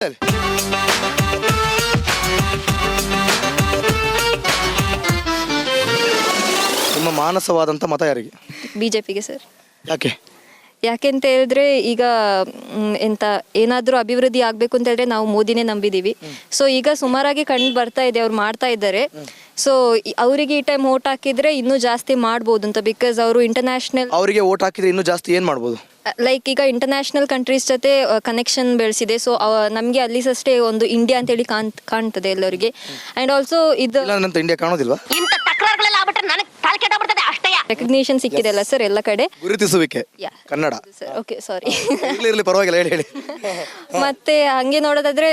ನಿಮ್ಮ ಮಾನಸವಾದಂಥ ಮತ ಯಾರಿಗೆ? ಬಿಜೆಪಿಗೆ ಸರ್. ಯಾಕೆ ಅಂತ ಹೇಳಿದ್ರೆ ಈಗ ಎಂತ ಏನಾದರೂ ಅಭಿವೃದ್ಧಿ ಆಗಬೇಕು ಅಂತ ಹೇಳಿದ್ರೆ ನಾವು ಮೋದಿನೇ ನಂಬಿದ್ದೀವಿ. ಸೊ ಈಗ ಸುಮಾರಾಗಿ ಕಂಡು ಬರ್ತಾ ಇದೆ, ಅವ್ರು ಮಾಡ್ತಾ ಇದ್ದಾರೆ. ಸೊ ಅವರಿಗೆ ಈ ಟೈಮ್ ಓಟ್ ಹಾಕಿದ್ರೆ ಇನ್ನೂ ಜಾಸ್ತಿ ಮಾಡ್ಬೋದು ಅಂತ. ಬಿಕಾಸ್ ಅವರು ಇಂಟರ್ನ್ಯಾಷನಲ್, ಅವರಿಗೆ ಓಟ್ ಹಾಕಿದ್ರೆ ಇನ್ನೂ ಜಾಸ್ತಿ ಏನು ಮಾಡ್ಬೋದು? ಲೈಕ್ ಈಗ ಇಂಟರ್ನ್ಯಾಷನಲ್ ಕಂಟ್ರೀಸ್ ಜೊತೆ ಕನೆಕ್ಷನ್ ಬೆಳೆಸಿದೆ. ಸೊ ನಮಗೆ ಅಲ್ಲಿ ಅಷ್ಟೇ ಒಂದು ಇಂಡಿಯಾ ಅಂತೇಳಿ ಕಾಣ್ತದೆ ಎಲ್ಲರಿಗೆ. ಆ್ಯಂಡ್ ಆಲ್ಸೋ ಇದು ಇಂಡಿಯಾ ಕಾಣೋದಿಲ್ವಾ? ರೆಕಗ್ನಿಷನ್ ಸಿಕ್ಕಿದೆ ಅಲ್ಲ ಸರ್ ಎಲ್ಲ ಕಡೆ, ಗುರುತಿಸುವಿಕೆ ಕನ್ನಡ. ಓಕೆ ಸಾರಿ, ಇರ್ಲಿ ಪರವಾಗಿಲ್ಲ, ಹೇಳಿ. ಮತ್ತೆ ಹಂಗೆ ನೋಡೋದಾದ್ರೆ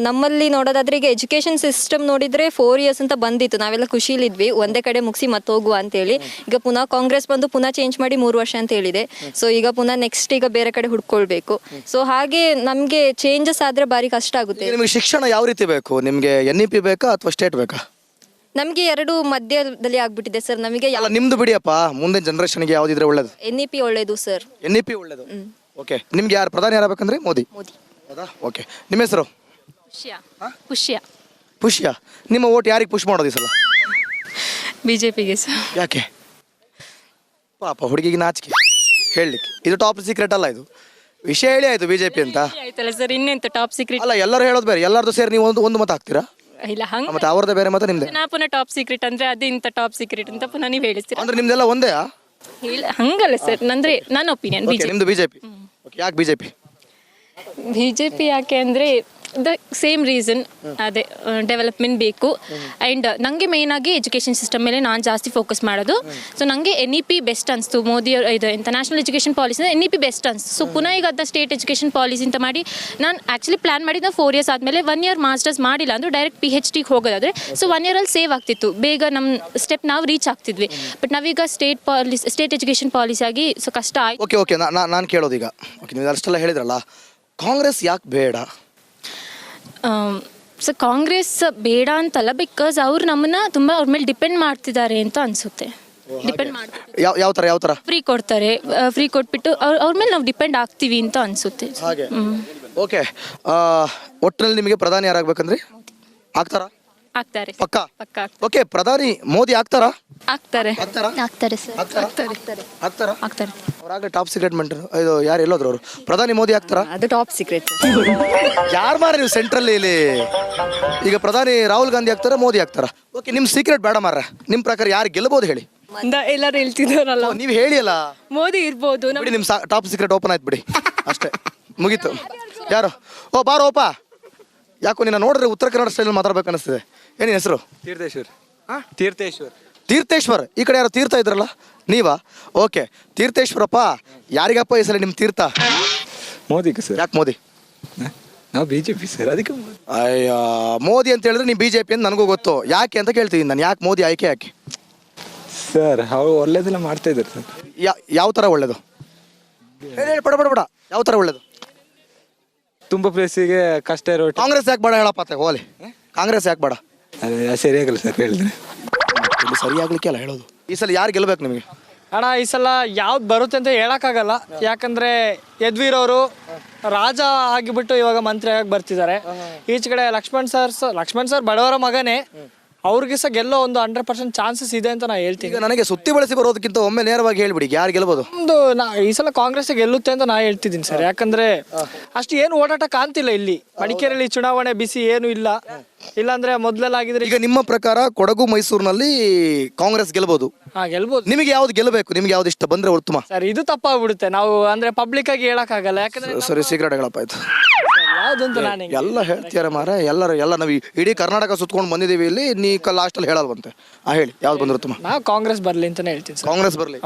ನಮ್ಮಲ್ಲಿ ನೋಡೋದಾದ್ರೆ ಈಗ ಎಜುಕೇಶನ್ ಸಿಸ್ಟಮ್ ನೋಡಿದ್ರೆ 4 years ಅಂತ ಬಂದಿತ್ತು, ನಾವೆಲ್ಲ ಖುಷಿಲಿದ್ವಿ ಒಂದೇ ಕಡೆ ಮುಗಿಸಿ ಮತ್ತೆ ಹೋಗುವ ಅಂತ ಹೇಳಿ. ಈಗ ಪುನಃ ಕಾಂಗ್ರೆಸ್ ಬಂದು ಪುನಃ ಚೇಂಜ್ ಮಾಡಿ 3 ವರ್ಷ ಅಂತ ಹೇಳಿದೆ. ಸೊ ಈಗ ಪುನಃ ನೆಕ್ಸ್ಟ್ ಈಗ ಬೇರೆ ಕಡೆ ಹುಡ್ಕೊಳ್ಬೇಕು. ಸೊ ಹಾಗೆ ನಮ್ಗೆ ಚೇಂಜಸ್ ಆದ್ರೆ ಬಾರಿ ಕಷ್ಟ ಆಗುತ್ತೆ. ನಿಮಗೆ ಶಿಕ್ಷಣ ಯಾವ ರೀತಿ ಬೇಕು? ನಿಮ್ಗೆ NEP ಬೇಕಾ ಅಥವಾ ಸ್ಟೇಟ್ ಬೇಕಾ? ನಮ್ಗೆ ಎರಡು ಮಧ್ಯದಲ್ಲಿ ಆಗ್ಬಿಟ್ಟಿದೆ ಸರ್. ನಮಗೆ ನಿಮ್ದು ಬಿಡಿಯಪ್ಪ, ಮುಂದೆ ಜನರೇಷನ್ಗೆ ಯಾವ್ದಿದ್ರೆ ಒಳ್ಳೇದು? NEP ಒಳ್ಳೇದು ಸರ್. NEP ಒಳ್ಳೇದು. ಓಕೆ, ನಿಮ್ಗೆ ಯಾರು ಪ್ರಧಾನಿ ಯಾರಬೇಕಂದ್ರೆ? ಮೋದಿ. ಹೌದಾ? ಓಕೆ, ನಿಮ್ಮ ಹೆಸರು? ಪುಷ್ಯ. ನಿಮ್ಮ ಓಟ್ ಯಾರಿಗೆ ಪುಷ್ ಮಾಡೋದು ಈ ಸಲ? ಬಿಜೆಪಿಗೆ ಸರ್. ಯಾಕೆ? ಪಾಪ ಹುಡುಗಿಗೆ ನಾಚಿಕೆ ಹೇಳಲಿಕ್ಕೆ. ಇದು ಟಾಪ್ ಸೀಕ್ರೆಟ್ ಅಲ್ಲ, ಇದು ವಿಷಯ ಹೇಳಿ ಆಯ್ತು ಬಿಜೆಪಿ ಅಂತ. ಆಯ್ತಲ್ಲ ಸರ್, ಇನ್ನೆಂತ ಟಾಪ್ ಸೀಕ್ರೆಟ್ ಅಲ್ಲ, ಎಲ್ಲರೂ ಹೇಳೋದು ಬೇರೆ, ಎಲ್ಲರದು ಸೇರಿ ನೀವು ಒಂದು ಮತ ಹಾಕ್ತೀರಾ? ಇಲ್ಲ, ಹಂಗೆ ಮತ್ತೆ ಅವ್ರದ್ದು ಬೇರೆ ಮತ ನಿಮ್ದೆ. ಪುನಃ ಟಾಪ್ ಸೀಕ್ರೆಟ್ ಅಂದ್ರೆ ಅದು ಇಂಥ ಟಾಪ್ ಸೀಕ್ರೆಟ್ ಅಂತ ಪುನಃ ನೀವು ಹೇಳಿಸ್ತೀರಾ? ಅಂದ್ರೆ ನಿಮ್ದೆಲ್ಲ ಒಂದೇ? ಇಲ್ಲ, ಹಂಗಲ್ಲ ಸರ್, ಅಂದ್ರೆ ನನ್ನ ಒಪಿನಿಯನ್. ನಿಮ್ದು ಬಿಜೆಪಿ. ಯಾಕೆ ಬಿಜೆಪಿ ಯಾಕೆ ಅಂದ್ರೆ ದ ಸೇಮ್ ರೀಸನ್, ಅದೇ ಡೆವಲಪ್ಮೆಂಟ್ ಬೇಕು. ಆ್ಯಂಡ್ ನನಗೆ ಮೇಯ್ನ್ ಆಗಿ ಎಜುಕೇಷನ್ ಸಿಸ್ಟಮ್ ಮೇಲೆ ನಾನು ಜಾಸ್ತಿ ಫೋಕಸ್ ಮಾಡೋದು. ಸೊ ನನಗೆ NEP ಬೆಸ್ಟ್ ಅನಿಸ್ತು. ಮೋದಿ ಇದು national education policy NEP best ಅನಿಸ್ತು. ಸೊ ಪುನಃ ಈಗ ಅದನ್ನ ಸ್ಟೇಟ್ ಎಜುಕೇಷನ್ ಪಾಲಿಸಿ ಅಂತ ಮಾಡಿ ನಾನು ಆ್ಯಕ್ಚುಲಿ ಪ್ಲಾನ್ ಮಾಡಿದ್ದ 4 years ಆದಮೇಲೆ 1 year ಮಾಸ್ಟರ್ಸ್ ಮಾಡಿಲ್ಲ ಅಂದ್ರೆ ಡೈರೆಕ್ಟ್ PhD ಹೋಗೋದಾದ್ರೆ ಸೊ 1 year ಅಲ್ಲಿ ಸೇವ್ ಆಗ್ತಿತ್ತು, ಬೇಗ ನಮ್ಮ ಸ್ಟೆಪ್ ನಾವು ರೀಚ್ ಆಗ್ತಿದ್ವಿ. ಬಟ್ ನಾವೀಗ ಸ್ಟೇಟ್ ಎಜುಕೇಷನ್ ಪಾಲಿಸಿ ಆಗಿ ಸೊ ಕಷ್ಟ ಆಯ್ತು. ಓಕೆ, ನಾನು ಕೇಳೋದೀಗ, ನೀವು ಅಷ್ಟೆಲ್ಲ ಹೇಳಿದ್ರಲ್ಲ, ಕಾಂಗ್ರೆಸ್ ಯಾಕೆ ಬೇಡ? ಸೊ ಕಾಂಗ್ರೆಸ್ ಬೇಡ ಅಂತಲ್ಲ, ಬಿಕಾಸ್ ಅವ್ರು ನಮ್ಮನ್ನ ತುಂಬಾ ಅವ್ರ ಮೇಲೆ ಡಿಪೆಂಡ್ ಮಾಡ್ತಿದ್ದಾರೆ ಅಂತ ಅನ್ಸುತ್ತೆ. ಡಿಪೆಂಡ್ ಮಾಡ್ತಾರೆ. ಯಾವ ತರ ಫ್ರೀ ಕೊಡ್ತಾರೆ, ಫ್ರೀ ಕೊಟ್ಬಿಟ್ಟು ಅವ್ರ ಮೇಲೆ ನಾವು ಡಿಪೆಂಡ್ ಆಗ್ತೀವಿ ಅಂತ ಅನ್ಸುತ್ತೆ. ಓಕೆ, ಒಟ್ಟಿನಲ್ಲಿ ನಿಮಗೆ ಪ್ರಧಾನಿ ಯಾರಾಗಬೇಕಂದ್ರೆ ಆಗ್ತಾರಾ? ಆಗ್ತಾರೆ. ಪಕ್ಕ. ಓಕೆ, ಪ್ರಧಾನಿ ಮೋದಿ ಆಗ್ತಾರಾ? ಆಗ್ತಾರೆ ಸರ್. ಆಗ್ತಾರಾ? ಅವರಾಗಲೇ ಟಾಪ್ ಸೀಕ್ರೆಟ್ ಮೆಂಟರ್. ಇದು ಯಾರು ಎಲ್ಲೋದ್ರು ಅವರು? ಪ್ರಧಾನಿ ಮೋದಿ ಆಗ್ತಾರಾ? ಅದು ಟಾಪ್ ಸೀಕ್ರೆಟ್. ಯಾರು ಮಾರ ನೀವು ಸೆಂಟ್ರಲ್ ಇಲ್ಲಿ? ಈಗ ಪ್ರಧಾನಿ ರಾಹುಲ್ ಗಾಂಧಿ ಆಗ್ತಾರಾ, ಮೋದಿ ಆಗ್ತಾರಾ? ಓಕೆ, ನಿಮ್ ಸೀಕ್ರೆಟ್ ಬೇಡ ಮಾರ. ನಿಮ್ ಪ್ರಕಾರ ಯಾರು ಗೆಲ್ಲಬಹುದು ಹೇಳಿ? ಎಲ್ಲರೂ ಹೇಳ್ತಿದಾರಲ್ಲ, ನೀವು ಹೇಳಿ ಅಲ್ಲ. ಮೋದಿ ಇರ್ಬೋದು. ನಿಮ್ ಟಾಪ್ ಸೀಕ್ರೆಟ್ ಓಪನ್ ಆಯ್ತು ಬಿಡಿ, ಅಷ್ಟೇ, ಮುಗೀತು. ಯಾರು? ಬಾರೋಪ. ಯಾಕೋ ನಿನ್ನ ನೋಡಿದ್ರೆ ಉತ್ತರ ಕನ್ನಡ ಸ್ಟೈಲ್ ಮಾತಾಡ್ಬೇಕು ಅನಿಸ್ತಿದೆ. ಏನಿನ ಹೆಸರು? ತೀರ್ಥೇಶ್ವರ್. ಈ ಕಡೆ ಯಾರು ತೀರ್ಥ ಇದ್ರಲ್ಲ, ನೀವಾ? ಓಕೆ, ತೀರ್ಥೇಶ್ವರಪ್ಪ. ಯಾರಿಗಪ್ಪ ಈ ಸಲ ನಿಮ್ಮ ತೀರ್ಥ? ಮೋದಿ ಸರ್. ಯಾಕೆ ಮೋದಿ? ನಾವು ಬಿಜೆಪಿ ಸರ್, ಅದಕ್ಕೆ. ಅಯ್ಯ, ಮೋದಿ ಅಂತ ಹೇಳಿದ್ರೆ ನೀವು ಬಿಜೆಪಿ ಅಂತ ನನಗೂ ಗೊತ್ತು. ಯಾಕೆ ಅಂತ ಕೇಳ್ತೀನಿ ನಾನು. ಯಾಕೆ ಮೋದಿ ಆಯ್ಕೆ ಯಾಕೆ? ಸರ್ ಅವ್ರು ಒಳ್ಳೇದೆಲ್ಲ ಮಾಡ್ತಾ ಇದ್ದಾರೆ ಸರ್. ಯಾವ ಥರ ಒಳ್ಳೇದು? ಪಡ ಯಾವ ಥರ ಒಳ್ಳೇದು? ತುಂಬ ಪ್ಲೇಸಿಗೆ ಕಷ್ಟ ಇರೋ. ಕಾಂಗ್ರೆಸ್ ಯಾಕೆ ಬೇಡ ಹೇಳಪ್ಪ? ಹೋಲಿ, ಕಾಂಗ್ರೆಸ್ ಯಾಕೆ ಬೇಡ? ಸರಿಯಾಗಲ್ಲ ಸರ್ ಹೇಳಿದ್ರೆ. ಸರಿಯಾಗ್ಲಿಕ್ಕೆ ಅಲ್ಲ ಹೇಳೋದು. ಈ ಸಲ ಯಾರು ಗೆಲ್ಬೇಕು ನಿಮಗೆ? ಅಣ್ಣ, ಈ ಸಲ ಯಾವ್ದು ಬರುತ್ತೆ ಅಂತ ಹೇಳಕ್ಕಾಗಲ್ಲ. ಯಾಕಂದ್ರೆ ಯದ್ವೀರವರು ರಾಜ ಆಗಿಬಿಟ್ಟು ಇವಾಗ ಮಂತ್ರಿ ಆಗಿ ಬರ್ತಿದ್ದಾರೆ. ಈಚೆ ಕಡೆ ಲಕ್ಷ್ಮಣ್ ಸರ್ ಬಡವರ ಮಗನೇ. ಅವ್ರಿಗೆ ಸಹ ಗೆಲ್ಲೋ ಒಂದು 100% ಚಾನ್ಸಸ್ ಇದೆ ಅಂತ ನಾ ಹೇಳ್ತೀನಿ. ಈಗ ನನಗೆ ಸುತ್ತಿ ಬಳಸಿ ಬರೋದಕ್ಕಿಂತ ಒಮ್ಮೆ ನೇರವಾಗಿ ಹೇಳ್ಬಿಡಿ, ಯಾರು ಗೆಲ್ಬೋದು? ಈ ಸಲ ಕಾಂಗ್ರೆಸ್ ಗೆಲ್ಲುತ್ತೆ ಅಂತ ನಾ ಹೇಳ್ತಿದ್ದೀನಿ ಸರ್. ಯಾಕಂದ್ರೆ ಅಷ್ಟು ಏನು ಓಡಾಟ ಕಾಣ್ತಿಲ್ಲ ಇಲ್ಲಿ. ಮಡಿಕೇರಿಯಲ್ಲಿ ಚುನಾವಣೆ ಬಿಸಿ ಏನು ಇಲ್ಲ. ಇಲ್ಲಾಂದ್ರೆ ಮೊದ್ಲೆಲ್ಲ ಆಗಿದ್ರೆ. ಈಗ ನಿಮ್ಮ ಪ್ರಕಾರ ಕೊಡಗು ಮೈಸೂರಿನಲ್ಲಿ ಕಾಂಗ್ರೆಸ್ ಗೆಲ್ಬಹುದು? ಗೆಲ್ಬಹುದು. ನಿಮಗೆ ಯಾವ್ದು ಗೆಲ್ಲಬೇಕು? ನಿಮ್ಗೆ ಯಾವ್ದು ಇಷ್ಟ ಬಂದ್ರೆ ಉತ್ತಮ? ಸರ್, ಇದು ತಪ್ಪಾಗ್ಬಿಡುತ್ತೆ. ನಾವು ಅಂದ್ರೆ ಪಬ್ಲಿಕ್ ಆಗಿ ಹೇಳಕ್ ಆಗಲ್ಲ. ಯಾಕಂದ್ರೆ ಸರಿ, ಸೀಕ್ರೆಟ್ ಹೇಳಪ್ಪ. ಆಯ್ತು, ಯಾವ್ದಂತ ನಾನು ಎಲ್ಲ ಹೇಳ್ತೀರ ಮಾರ. ಎಲ್ಲ ನಾವು ಇಡೀ ಕರ್ನಾಟಕ ಸುತ್ಕೊಂಡು ಬಂದಿದ್ದೀವಿ ಇಲ್ಲಿ. ನೀ ಲಾಸ್ಟ್ ಅಲ್ಲಿ ಹೇಳಲ್ವಂತೆ. ಹೇಳಿ, ಯಾವ್ದು ಬಂದ್ರೆ ಉತ್ತಮ? ನಾವು ಕಾಂಗ್ರೆಸ್ ಬರ್ಲಿ ಅಂತಾನೆ ಹೇಳ್ತೀನಿ ಸರ್. ಕಾಂಗ್ರೆಸ್ ಬರ್ಲಿ.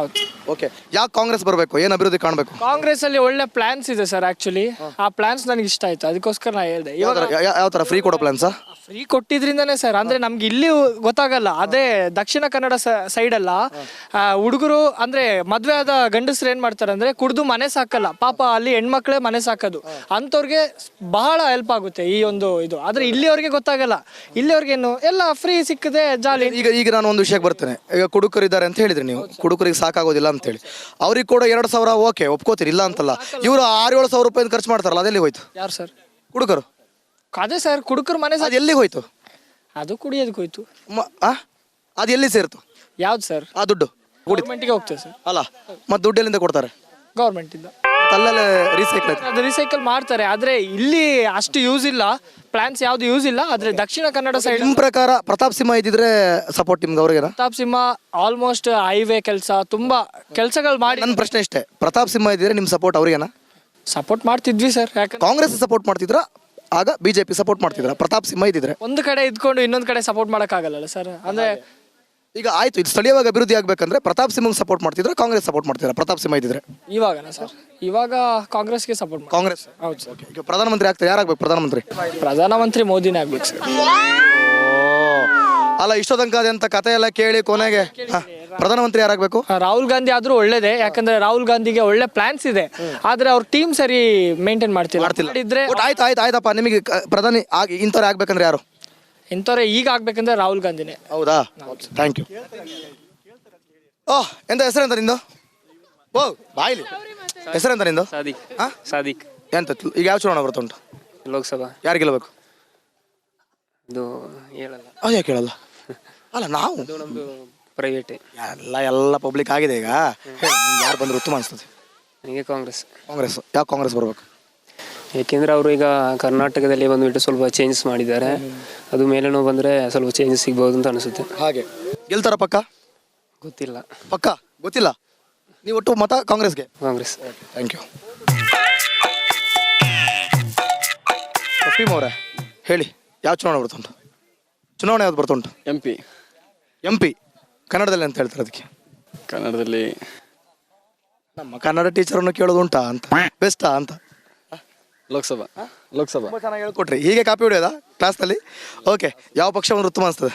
ಓಕೆ, ಯಾಕೆ ಕಾಂಗ್ರೆಸ್ ಬರಬೇಕು? ಏನ್ ಅಭಿವೃದ್ಧಿ ಕಾಣಬೇಕು? ಕಾಂಗ್ರೆಸ್ ಅಲ್ಲಿ ಒಳ್ಳೆ ಪ್ಲಾನ್ಸ್ ಇದೆ ಸರ್. ಆಕ್ಚುಲಿ ಆ ಪ್ಲಾನ್ಸ್ ನನಗೆ ಇಷ್ಟ ಆಯ್ತು, ಅದಕ್ಕೋಸ್ಕರ ನಾ ಹೇಳ್ದೆ. ಯಾವ ತರ ಫ್ರೀ ಕೊಡೋ ಪ್ಲಾನ್ಸಾ? Free ಕೊಟ್ಟಿದ್ರಿಂದಾನೇ sir. ಅಂದ್ರೆ ನಮ್ಗೆ ಇಲ್ಲಿ ಗೊತ್ತಾಗಲ್ಲ. ಅದೇ ದಕ್ಷಿಣ ಕನ್ನಡ ಸೈಡ್ ಅಲ್ಲ, ಹುಡುಗರು ಅಂದ್ರೆ ಮದ್ವೆ ಆದ ಗಂಡಸ್ರು ಏನ್ ಮಾಡ್ತಾರೆ ಅಂದ್ರೆ ಕುಡ್ದು ಮನೆ ಸಾಕಲ್ಲ. ಪಾಪ ಅಲ್ಲಿ ಹೆಣ್ಮಕ್ಳೇ ಮನೆ ಸಾಕೋದು. ಅಂತವ್ರಿಗೆ ಬಹಳ ಹೆಲ್ಪ್ ಆಗುತ್ತೆ ಈ ಒಂದು ಇದು. ಆದ್ರೆ ಇಲ್ಲಿಯವ್ರಿಗೆ ಗೊತ್ತಾಗಲ್ಲ. ಇಲ್ಲಿಯವ್ರಿಗೇನು ಎಲ್ಲ ಫ್ರೀ ಸಿಕ್ಕದೆ ಜಾಲಿ. ಈಗ ನಾನು ಒಂದು ವಿಷಯಕ್ಕೆ ಬರ್ತೇನೆ. ಈಗ ಕುಡುಕರಿದ್ದಾರೆ ಅಂತ ಹೇಳಿದ್ರಿ ನೀವು, ಕುಡುಕರಿಗೆ ಸಾಕಾಗೋದಿಲ್ಲ ಅಂತ ಹೇಳಿ. ಅವ್ರಿಗೆ ಕೂಡ 2,000 ಓಕೆ ಒಪ್ಕೋತೀರಿ, ಇಲ್ಲ ಅಂತಲ್ಲ. ಇವರು 6-7 ಸಾವಿರ ರೂಪಾಯಿ ಖರ್ಚು ಮಾಡ್ತಾರಲ್ಲ, ಅದೆಲ್ಲಿ ಹೋಯ್ತು? ಯಾರು ಸರ್? ಕುಡುಕರು. ಅದೇ ಸರ್ ಕುಡುಕರು ಮನೆ ಅದು ಎಲ್ಲಿಗೆ ಹೋಯ್ತು? ಅದು ಕುಡಿಯೋದಕ್ಕೆ ಹೋಯ್ತು. ಅದು ಎಲ್ಲಿ ಸೇರಿತು ಯಾವ್ದು ಸರ್? ಆ ದುಡ್ಡು? ಗೌರ್ಮೆಂಟಿಗೆ ಹೋಗ್ತದೆ ಸರ್. ಅಲ್ಲ, ಮತ್ತೆ ದುಡ್ಡು ಎಲ್ಲಿಂದ ಕೊಡ್ತಾರೆ? ಗೌರ್ಮೆಂಟಿಂದ. ಅಲ್ಲೆಲ್ಲ ರೀಸೈಕಲ್ ಆಯ್ತು. ಅದು ರೀಸೈಕಲ್ ಮಾಡ್ತಾರೆ, ಆದ್ರೆ ಇಲ್ಲಿ ಅಷ್ಟು ಯೂಸ್ ಇಲ್ಲ, ಪ್ಲಾನ್ಸ್ ಯಾವ್ದು ಯೂಸ್ ಇಲ್ಲ. ಆದ್ರೆ ದಕ್ಷಿಣ ಕನ್ನಡ ಸೈಡ್ ನಿಮ್ಮ ಪ್ರಕಾರ ಪ್ರತಾಪ್ ಸಿಂಹ ಇದ್ದಿದ್ರೆ ಸಪೋರ್ಟ್ ನಿಮ್ಗೆ ಅವ್ರಿಗೇನ? ಪ್ರತಾಪ್ ಸಿಂಹ ಆಲ್ಮೋಸ್ಟ್ ಹೈವೇ ಕೆಲಸ ತುಂಬಾ ಕೆಲಸಗಳು ಮಾಡಿ. ನನ್ನ ಪ್ರಶ್ನೆ ಇಷ್ಟೇ, ಪ್ರತಾಪ್ ಸಿಂಹ ಇದ್ದಿದ್ರೆ ನಿಮ್ಮ ಸಪೋರ್ಟ್ ಅವ್ರಿಗೇನ? ಸಪೋರ್ಟ್ ಮಾಡ್ತಿದ್ವಿ ಸರ್. ಯಾಕಂದ್ರೆ ಕಾಂಗ್ರೆಸ್ ಸಪೋರ್ಟ್ ಮಾಡ್ತಿದ್ರ, ಆಗ ಬಿಜೆಪಿ ಸಪೋರ್ಟ್ ಮಾಡ್ತಿದ್ರ? ಪ್ರತಾಪ್ ಸಿಂಹ ಇದ್ದಿದ್ರೆ ಒಂದು ಕಡೆ ಇದ್ಕೊಂಡು ಇನ್ನೊಂದು ಕಡೆ ಸಪೋರ್ಟ್ ಮಾಡಕ್ಕಾಗಲ್ಲ ಸರ್. ಅಂದ್ರೆ ಈಗ ಆಯ್ತು, ಇದು ಸ್ಥಳೀಯವಾಗಿ ಅಭಿವೃದ್ಧಿ ಆಗ್ಬೇಕಂದ್ರೆ ಪ್ರತಾಪ್ ಸಿಂಹಂಗೆ ಸಪೋರ್ಟ್ ಮಾಡ್ತಿದ್ರ, ಕಾಂಗ್ರೆಸ್ ಸಪೋರ್ಟ್ ಮಾಡ್ತಿದ್ರ? ಪ್ರತಾಪ್ ಸಿಂಹ ಇದ್ದಿದ್ರೆ ಇವಾಗನ ಸರ್, ಇವಾಗ ಕಾಂಗ್ರೆಸ್ಗೆ ಸಪೋರ್ಟ್ ಮಾಡಿ. ಕಾಂಗ್ರೆಸ್. ಹೌದು ಸರ್. ಈಗ ಪ್ರಧಾನಮಂತ್ರಿ ಆಗ್ತಾರೆ, ಯಾರಾಗ್ಬೇಕು ಪ್ರಧಾನಮಂತ್ರಿ? ಪ್ರಧಾನಮಂತ್ರಿ ಮೋದಿನೇ ಆಗ್ಬೇಕು ಸರ್. ಅಲ್ಲ, ಇಷ್ಟೋ ತನಕ ಅದೆಂತ ಕತೆ ಎಲ್ಲ ಕೇಳಿ ಕೊನೆಗೆ ಪ್ರಧಾನಮಂತ್ರಿ ಯಾರಾಗಬೇಕು? ರಾಹುಲ್ ಗಾಂಧಿ ಆದ್ರೂ ಒಳ್ಳೇದೇ, ಯಾಕಂದ್ರೆ ರಾಹುಲ್ ಗಾಂಧಿಗೆ ಒಳ್ಳೆ ಪ್ಲಾನ್ಸ್ ಇದೆ, ಆದ್ರೆ ಅವ್ರ ಟೀಮ್ ಸರಿ ಮೇಂಟೈನ್ ಮಾಡ್ತಿಲ್ಲ. ಮಾಡಿದ್ರೆ ಆಯ್ತು ಆಯ್ತು ಆಯ್ತಪ್ಪ, ನಿಮಗೆ ಪ್ರಧಾನಿ ಇಂಥವ್ರು ಆಗ್ಬೇಕಂದ್ರೆ ಯಾರು? ಇಂಥವ್ರೆ ಈಗ ಆಗ್ಬೇಕಂದ್ರೆ ರಾಹುಲ್ ಗಾಂಧಿನೇ. ಹೌದಾ? Thank you. ಓಹ್, ಎಂತ ಹೆಸರೆಂತ ನಿಂದು? ಓ ಬಾಯ್ಲಿ, ಹೆಸರೆಂತ ನಿಂದು? ಸಾದಿಕ್. ಹಾ? ಸಾದಿಕ್. ಎಂತ ಈಗ ಯಾವ ಚುನಾವಣೆ ಬರ್ತುಂಟು? ಲೋಕಸಭಾ. ಯಾರು ಗೆಲ್ಲಬೇಕು? ಇದು ಹೇಳಲ್ಲ. ಯಾಕೆ ಹೇಳಲ್ಲ? ಅಲ್ಲ, ನಾವು ಇದು ನಮ್ದು ಪ್ರೈವೇಟ್. ಎಲ್ಲ ಪಬ್ಲಿಕ್ ಆಗಿದೆ ಈಗ. ಯಾರು ಬಂದ್ರೆ ಉತ್ತಮ ಅನಿಸ್ತದೆ? ನನಗೆ ಕಾಂಗ್ರೆಸ್. ಕಾಂಗ್ರೆಸ್. ಯಾಕೆ ಕಾಂಗ್ರೆಸ್ ಬರ್ಬೇಕು? ಏಕೆಂದರೆ ಅವರು ಈಗ ಕರ್ನಾಟಕದಲ್ಲಿ ಬಂದುಬಿಟ್ಟು ಸ್ವಲ್ಪ ಚೇಂಜಸ್ ಮಾಡಿದ್ದಾರೆ, ಅದು ಮೇಲೆ ನಾವು ಬಂದರೆ ಸ್ವಲ್ಪ ಚೇಂಜಸ್ ಸಿಗ್ಬೋದು ಅಂತ ಅನಿಸುತ್ತೆ. ಹಾಗೆ ಗೆಲ್ತಾರ ಪಕ್ಕ? ಗೊತ್ತಿಲ್ಲ. ಪಕ್ಕ ಗೊತ್ತಿಲ್ಲ. ನೀವು ಒಟ್ಟು ಮತ ಕಾಂಗ್ರೆಸ್ಗೆ? ಕಾಂಗ್ರೆಸ್. Thank you. ಅವರೇ ಹೇಳಿ, ಯಾವ ಚುನಾವಣೆ ಬರ್ತುಂಟು? ಚುನಾವಣೆ ಯಾವ್ದು ಬರ್ತುಂಟು? ಎಂ ಪಿ ಕನ್ನಡದಲ್ಲಿ ಅಂತ ಹೇಳ್ತಾರೆ ಅದಕ್ಕೆ? ಕನ್ನಡದಲ್ಲಿ ನಮ್ಮ ಕನ್ನಡ ಟೀಚರನ್ನು ಕೇಳೋದು ಉಂಟಾ ಅಂತ, ಬೆಸ್ಟಾ ಅಂತ? ಲೋಕಸಭಾ. ತುಂಬ ಚೆನ್ನಾಗಿ ಹೇಳ್ಕೊಟ್ರಿ. ಹೀಗೆ ಕಾಪಿ ಹೊಡೆಯೋದಾ ಕ್ಲಾಸ್ನಲ್ಲಿ? ಓಕೆ, ಯಾವ ಪಕ್ಷ ಒಂದು ಉತ್ತಮ ಅನಿಸ್ತದೆ?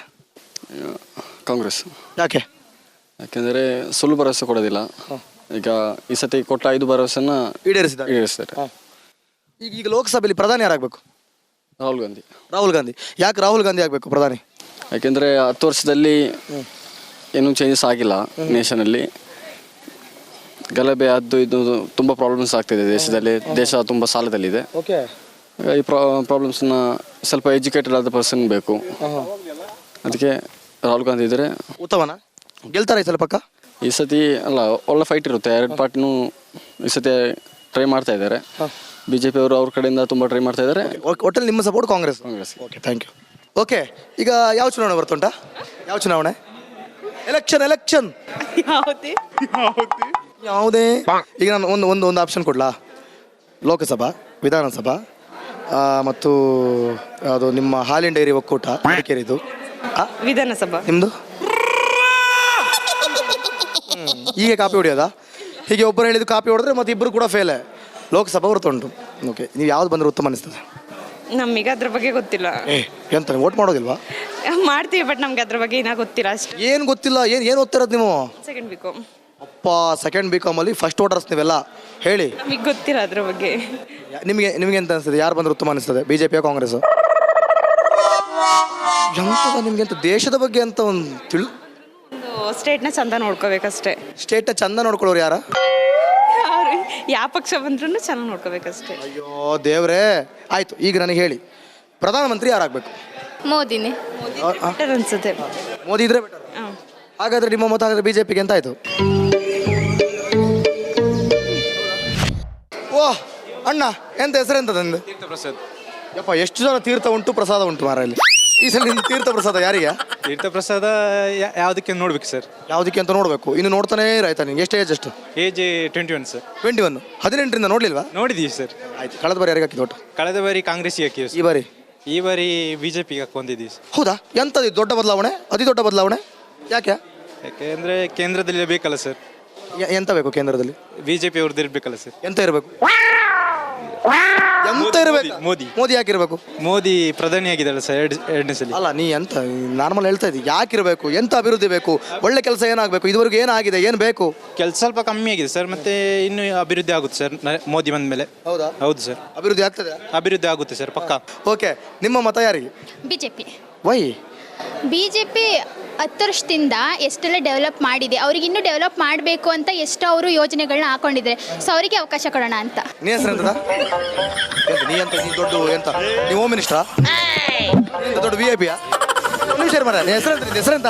ಕಾಂಗ್ರೆಸ್. ಯಾಕೆ? ಯಾಕೆಂದರೆ ಸುಳ್ಳು ಭರವಸೆ ಕೊಡೋದಿಲ್ಲ. ಈಗ ಈ ಸತಿ ಕೊಟ್ಟ 5 ಭರವಸೆನ ಈಡೇರಿಸ್ತಾರೆ. ಈಗ ಲೋಕಸಭೆಯಲ್ಲಿ ಪ್ರಧಾನಿ ಯಾರಾಗಬೇಕು? ರಾಹುಲ್ ಗಾಂಧಿ. ರಾಹುಲ್ ಗಾಂಧಿ. ಯಾಕೆ ರಾಹುಲ್ ಗಾಂಧಿ ಆಗಬೇಕು ಪ್ರಧಾನಿ? ಯಾಕೆಂದರೆ 10 ವರ್ಷದಲ್ಲಿ ಏನೂ ಚೇಂಜಸ್ ಆಗಿಲ್ಲ ನೇಷನಲ್ಲಿ. ಗಲಭೆ ಅದು ಇದು ತುಂಬ ಪ್ರಾಬ್ಲಮ್ಸ್ ಆಗ್ತಿದೆ ದೇಶದಲ್ಲಿ. ದೇಶ ತುಂಬ ಸಾಲದಲ್ಲಿದೆ. ಈ ಪ್ರಾಬ್ಲಮ್ಸ್ನ ಸ್ವಲ್ಪ ಎಜುಕೇಟೆಡ್ ಆದ ಪರ್ಸನ್ ಬೇಕು. ಅದಕ್ಕೆ ರಾಹುಲ್ ಗಾಂಧಿ ಇದ್ದರೆ ಉತ್ತಮನ. ಗೆಲ್ತಾರೆ ಈ ಸಲ ಪಕ್ಕ? ಈ ಸತಿ ಅಲ್ಲ, ಒಳ್ಳೆ ಫೈಟ್ ಇರುತ್ತೆ. 2 ಪಾರ್ಟಿನೂ ಈ ಸತಿ ಟ್ರೈ ಮಾಡ್ತಾ ಇದ್ದಾರೆ. BJP ಅವರು ಅವ್ರ ಕಡೆಯಿಂದ ತುಂಬ ಟ್ರೈ ಮಾಡ್ತಾ ಇದ್ದಾರೆ. ಒಟ್ಟಲ್ಲಿ ನಿಮ್ಮ support Congress? Congress. Okay, thank you. Okay, ಈಗ ಯಾವ ಚುನಾವಣೆ ಬರ್ತುಂಟಾ? ಯಾವ ಚುನಾವಣೆ? ಎಲೆಕ್ಷನ್. ಯಾವುದೇ? ಈಗ ನಾನು ಒಂದು ಆಪ್ಷನ್ ಕೊಡ್ಲಾ? ಲೋಕಸಭಾ, ವಿಧಾನಸಭಾ ಮತ್ತು ಅದು ನಿಮ್ಮ ಹಾಲಿನ ಡೈರಿ ಒಕ್ಕೂಟ ಮಡಿಕೇರಿದು ವಿಧಾನಸಭಾ. ನಿಮ್ಮದು? ಹೀಗೆ ಕಾಪಿ ಹೊಡೆಯೋದಾ? ಹೀಗೆ ಒಬ್ಬರು ಹೇಳಿದ್ದು ಕಾಪಿ ಹೊಡೆದ್ರೆ ಮತ್ತೆ ಇಬ್ಬರು ಕೂಡ ಫೇಲೇ. ಲೋಕಸಭಾ ಬರ್ತುಂಟು. ಓಕೆ, ನೀವು ಯಾವ್ದು ಬಂದ್ರೆ ಉತ್ತಮ ಅನಿಸ್ತದೆ? ನಮಗೆ ಅದ್ರ ಬಗ್ಗೆ ಗೊತ್ತಿಲ್ಲ. ಎಂತ ವೋಟ್ ಮಾಡೋದಿಲ್ವಾ? ಮಾಡ್ತೀವಿ, ಬಟ್ ನಮ್ಗೆ ಅದ್ರ ಬಗ್ಗೆ ಏನೋ ಗೊತ್ತಿಲ್ಲ ಅಷ್ಟೇ. ಏನು ಗೊತ್ತಿಲ್ಲ? ಏನು ಓದ್ತಿರೋದು ನೀವು? Second BCom. ಅಪ್ಪ, ಸೆಕೆಂಡ್ BCom ಫಸ್ಟ್ ವೋಟರ್ಸ್ ನೀವೆಲ್ಲ. ಹೇಳಿ, ನಮಗೆ ಗೊತ್ತಿಲ್ಲ ಅದ್ರ ಬಗ್ಗೆ. ನಿಮಗೆ ಎಂತ ಅನಿಸ್ತದೆ? ಯಾರು ಬಂದ್ರೆ ಉತ್ತಮ ಅನಿಸ್ತದೆ? BJP ಕಾಂಗ್ರೆಸ್? ಎಂತದ ನಿಮ್ಗೆ ಅಂತ ದೇಶದ ಬಗ್ಗೆ ಅಂತ ಒಂದು ಸ್ಟೇಟ್ನ ಚಂದ ನೋಡ್ಕೋಬೇಕಷ್ಟೇ. ಸ್ಟೇಟ್ನ ಚಂದ ನೋಡ್ಕೊಳ್ಳೋರು ಯಾರ? ಯಾವ ಪಕ್ಷ ಬಂದ್ರೂ ಚೆನ್ನಾಗಿ ನೋಡ್ಕೋಬೇಕಷ್ಟೇ. ಅಯ್ಯೋ ದೇವ್ರೇ. ಆಯ್ತು, ಈಗ ನನಗೆ ಹೇಳಿ, ಪ್ರಧಾನಮಂತ್ರಿ ಯಾರಾಗಬೇಕು? ಮೋದಿನೇ. ಬೆಟರ್ ಅನ್ಸುತ್ತೆ. ಮೋದಿ ಇದ್ರೆ ಬೆಟರ್. ಹಾಗಾದ್ರೆ ನಿಮ್ಮ ಮತ ಹಾಗಾದ್ರೆ BJPಗೆ ಅಂತ ಆಯ್ತು. ಓಹ್ ಅಣ್ಣ, ಎಂತ ಹೆಸರೆಂತ ನಂದು? ತೀರ್ಥಪ್ರಸಾದ್. ಯಪ್ಪ, ಎಷ್ಟು ಜನ ತೀರ್ಥ ಉಂಟು ಪ್ರಸಾದ ಉಂಟು ಮಾರ ಇಲ್ಲಿ. ಈ ಸಲ ನಿಮ್ದು ತೀರ್ಥ ಪ್ರಸಾದ ಯಾರಿಗೆ? ತೀರ್ಥಪ್ರಸಾದ ಯಾವುದಕ್ಕೆ ನೋಡ್ಬೇಕು ಸರ್? ಯಾವುದಕ್ಕೆ ಅಂತ ನೋಡಬೇಕು. ಇನ್ನು ನೋಡ್ತಾನೆ ಆಯ್ತಾ? ನಿಂಗೆ ಎಷ್ಟು ಏಜ್? ಎಷ್ಟು ಏಜ್ 21 ಸರ್. 21. 18ರಿಂದ ನೋಡ್ಲಿಲ್ವಾ? ನೋಡಿದೀವಿ ಸರ್. ಆಯ್ತು, ಕಳೆದ ಬಾರಿ ಯಾರಿಗೆ ಹಾಕಿದ್ದು ಒಟ್ಟು? ಕಳೆದ ಬಾರಿ ಕಾಂಗ್ರೆಸ್ಗೆ ಹಾಕಿವಿ. ಈ ಬಾರಿ BJPಗೆ ಹಾಕೊಂಡಿದ್ದೀವಿ ಸರ್. ಹೌದಾ? ಎಂಥದ್ದು ದೊಡ್ಡ ಬದಲಾವಣೆ? ಅತಿ ದೊಡ್ಡ ಬದಲಾವಣೆ ಯಾಕೆ? ಯಾಕೆಂದ್ರೆ ಕೇಂದ್ರದಲ್ಲಿ ಬೇಕಲ್ಲ ಸರ್. ಎಂತ ಬೇಕು ಕೇಂದ್ರದಲ್ಲಿ? BJP ಅವ್ರದ್ದು ಇರ್ಬೇಕಲ್ಲ ಸರ್. ಎಂತ ಇರಬೇಕು? ಎಂತ ಇರಬೇಕು? ಮೋದಿ ಯಾಕಿರ್ಬೇಕು? ಮೋದಿ ಪ್ರಧಾನಿ ಆಗಿದ್ದಲ್ಲ ಸರ್ ಎರಡನೇ ಸಲ. ಅಲ್ಲ, ನೀ ಎಂತ ನಾರ್ಮಲ್ ಹೇಳ್ತಾ ಇದ್ದಿ. ಯಾಕಿರ್ಬೇಕು? ಎಂತ ಅಭಿವೃದ್ಧಿ ಬೇಕು? ಒಳ್ಳೆ ಕೆಲಸ ಏನಾಗಬೇಕು? ಇದುವರೆಗೂ ಏನಾಗಿದೆ? ಏನು ಬೇಕು? ಕೆಲಸ ಸ್ವಲ್ಪ ಕಮ್ಮಿ ಆಗಿದೆ ಸರ್. ಮತ್ತೆ ಇನ್ನು ಅಭಿವೃದ್ಧಿ ಆಗುತ್ತೆ ಸರ್ ಮೋದಿ ಬಂದ ಮೇಲೆ. ಹೌದಾ? ಹೌದು ಸರ್, ಅಭಿವೃದ್ಧಿ ಆಗ್ತದೆ. ಅಭಿವೃದ್ಧಿ ಆಗುತ್ತೆ ಸರ್ ಪಕ್ಕ. ಓಕೆ, ನಿಮ್ಮ ಮತ ಯಾರಿಗೆ? BJP. ವೈ? BJP 10 ವರ್ಷದಿಂದ ಎಷ್ಟೆಲ್ಲ ಡೆವಲಪ್ ಮಾಡಿದೆ, ಅವ್ರಿಗೆ ಇನ್ನೂ ಡೆವಲಪ್ ಮಾಡಬೇಕು ಅಂತ ಎಷ್ಟು ಅವರು ಯೋಜನೆಗಳನ್ನ ಹಾಕೊಂಡಿದ್ದಾರೆ. ಸೊ ಅವರಿಗೆ ಅವಕಾಶ ಕೊಡೋಣ ಅಂತ. ನೀ ಹೆಸರು ಎಂತದ ನೀ ಅಂತ ನೀ ದೊಡ್ಡ ಎಂತ ನೀವು ಹೋಮ್ ಮಿನಿಸ್ಟ್ರಾ ದೊಡ್ಡ ವಿ ಐ ಪಿಯಾ ನಿಮಿಷ ಮರ ನೀ ಹೆಸರು ನಿನ್ನ ಹೆಸರೆಂತ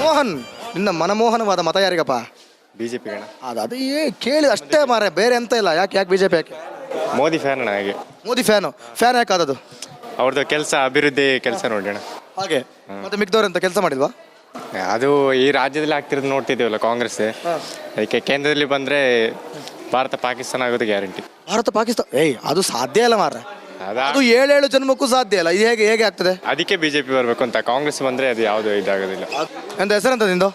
ಮೋಹನ್ ನಿನ್ನ ಮನಮೋಹನವಾದ ಮತ ಯಾರಿಗಪ್ಪ ಬಿಜೆಪಿ ಗಣ ಅದು ಕೇಳಿ ಅಷ್ಟೇ ಮಾರೆ, ಬೇರೆ ಎಂತ ಇಲ್ಲ. ಯಾಕೆ ಬಿಜೆಪಿ ಯಾಕೆ? ಮೋದಿ ಫ್ಯಾನ್ ಅಣ್ಣ. ಹಾಗೆ ಮೋದಿ ಫ್ಯಾನ್ ಯಾಕೆ ಆದದ್ದು? ಅವ್ರದ್ದು ಕೆಲಸ ಅಭಿವೃದ್ಧಿ ಕೆಲಸ ನೋಡೋಣ ಹಾಗೆ ಮತ್ತೆ ಮಿಕ್ದವ್ರು ಕೆಲಸ ಮಾಡಿಲ್ವಾ? ಅದು ಈ ರಾಜ್ಯದಲ್ಲಿ ಆಗ್ತಿರೋದು ನೋಡ್ತಿದ್ದೀವಲ್ಲ ಕಾಂಗ್ರೆಸ್, ಅದಕ್ಕೆ ಕೇಂದ್ರದಲ್ಲಿ ಬಂದ್ರೆ ಭಾರತ ಪಾಕಿಸ್ತಾನ ಆಗೋದು ಗ್ಯಾರಂಟಿ. ಭಾರತ ಪಾಕಿಸ್ತಾನ ಅದು ಸಾಧ್ಯ ಇಲ್ಲ ಮಾರ, ಅದಾ ಅದು 7 ಜನ್ಮಕ್ಕೂ ಸಾಧ್ಯ ಇಲ್ಲ. ಇದು ಹೇಗೆ ಆಗ್ತದೆ? ಅದಕ್ಕೆ ಬಿಜೆಪಿ ಬರಬೇಕು ಅಂತ. ಕಾಂಗ್ರೆಸ್ ಬಂದ್ರೆ ಅದು ಯಾವುದು ಇದಾಗೋದಿಲ್ಲ. ಎಂತ ಹೆಸರೆಂತ ನಿಂದು?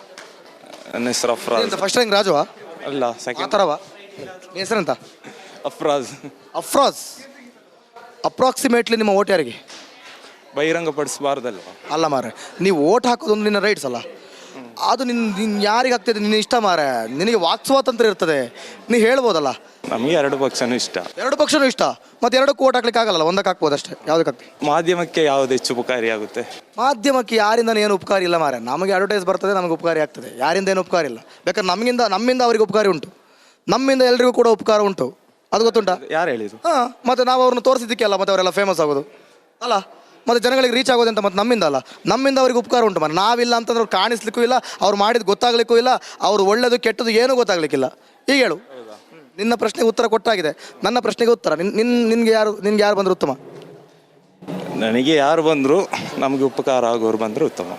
ನನ್ನ ಹೆಸರು ಅಫ್ರಾಜ್. First rank ರಾಜುವಾ? ಅಲ್ಲ, ಆ ಸೆಕೆಂಡ್. ಥರವಾ? ನೀ ಹೆಸರೆಂತ? ಅಫ್ರಾಜ್. ಅಪ್ರಾಕ್ಸಿಮೇಟ್ಲಿ ನಿಮ್ಮ ಓಟ್ ಯಾರಿಗೆ? ಬಹಿರಂಗಪಡಿಸಬಾರ್ದಲ್ವ? ಅಲ್ಲ ಮಾರೆ, ನೀವು ಓಟ್ ಹಾಕೋದೊಂದು ನಿನ್ನ ರೈಟ್ಸ್ ಅಲ್ಲ, ಅದು ನಿನ್ನ ಯಾರಿಗೆ ಆಗ್ತದೆ ನಿನ್ನ ಇಷ್ಟ ಮಾರೆ. ನಿನಗೆ ವಾಕ್ ಸ್ವಾತಂತ್ರ್ಯ ಇರ್ತದೆ, ನೀ ಹೇಳ್ಬೋದಲ್ಲ. ನಮಗೆ 2 ಪಕ್ಷನೂ ಇಷ್ಟ. 2 ಪಕ್ಷನೂ ಇಷ್ಟ, ಮತ್ತೆ 2ಕ್ಕೂ ಓಟ್ ಹಾಕ್ಲಿಕ್ಕೆ ಆಗಲ್ಲ, ಒಂದಕ್ಕೆ ಹಾಕ್ಬೋದು ಅಷ್ಟೇ. ಯಾವುದಕ್ಕೆ? ಮಾಧ್ಯಮಕ್ಕೆ ಯಾವ್ದು ಹೆಚ್ಚು ಉಪಕಾರಿ ಆಗುತ್ತೆ? ಮಾಧ್ಯಮಕ್ಕೆ ಯಾರಿಂದ ಏನು ಉಪಕಾರ ಇಲ್ಲ ಮಾರೆ. ನಮಗೆ ಅಡ್ವರ್ಟೈಸ್ ಬರ್ತದೆ, ನಮಗೆ ಉಪಕಾರಿ ಆಗ್ತದೆ. ಯಾರಿಂದ ಏನು ಉಪಕಾರ ಇಲ್ಲ. ಬೇಕಾದ್ರೆ ನಮ್ಮಿಂದ ಅವರಿಗೆ ಉಪಕಾರಿ ಉಂಟು, ನಮ್ಮಿಂದ ಎಲ್ರಿಗೂ ಕೂಡ ಉಪಕಾರ ಉಂಟು. ಅದು ಗೊತ್ತುಂಟಾ? ಯಾರು ಹೇಳಿದ್ರು? ಹಾಂ, ಮತ್ತೆ ನಾವು ಅವ್ರನ್ನ ತೋರಿಸಿದ್ದಕ್ಕೆ ಅಲ್ಲ ಮತ್ತೆ ಅವರೆಲ್ಲ ಫೇಮಸ್ ಆಗೋದು ಅಲ್ಲ, ಮತ್ತೆ ಜನಗಳಿಗೆ ರೀಚ್ ಆಗೋದಂತ ಮತ್ತೆ ನಮ್ಮಿಂದ ಅಲ್ಲ. ನಮ್ಮಿಂದ ಅವ್ರಿಗೆ ಉಪಕಾರ ಉಂಟು ಮಾರೆ. ನಾವಿಲ್ಲ ಅಂತಂದ್ರೆ ಅವ್ರು ಕಾಣಿಸ್ಲಿಕ್ಕೂ ಇಲ್ಲ, ಅವ್ರು ಮಾಡಿದ್ದು ಗೊತ್ತಾಗ್ಲಿಕ್ಕೂ ಇಲ್ಲ, ಅವ್ರು ಒಳ್ಳೇದು ಕೆಟ್ಟದ್ದು ಏನೂ ಗೊತ್ತಾಗ್ಲಿಕ್ಕಿಲ್ಲ. ಈಗ ಹೇಳು, ನಿನ್ನ ಪ್ರಶ್ನೆಗೆ ಉತ್ತರ ಕೊಟ್ಟಾಗಿದೆ, ನನ್ನ ಪ್ರಶ್ನೆಗೆ ಉತ್ತರ. ನಿನ್ಗೆ ಯಾರು ಬಂದ್ರೆ ಉತ್ತಮ? ನನಗೆ ಯಾರು ಬಂದ್ರು ನಮಗೆ ಉಪಕಾರ ಆಗೋರು ಬಂದ್ರೆ ಉತ್ತಮ.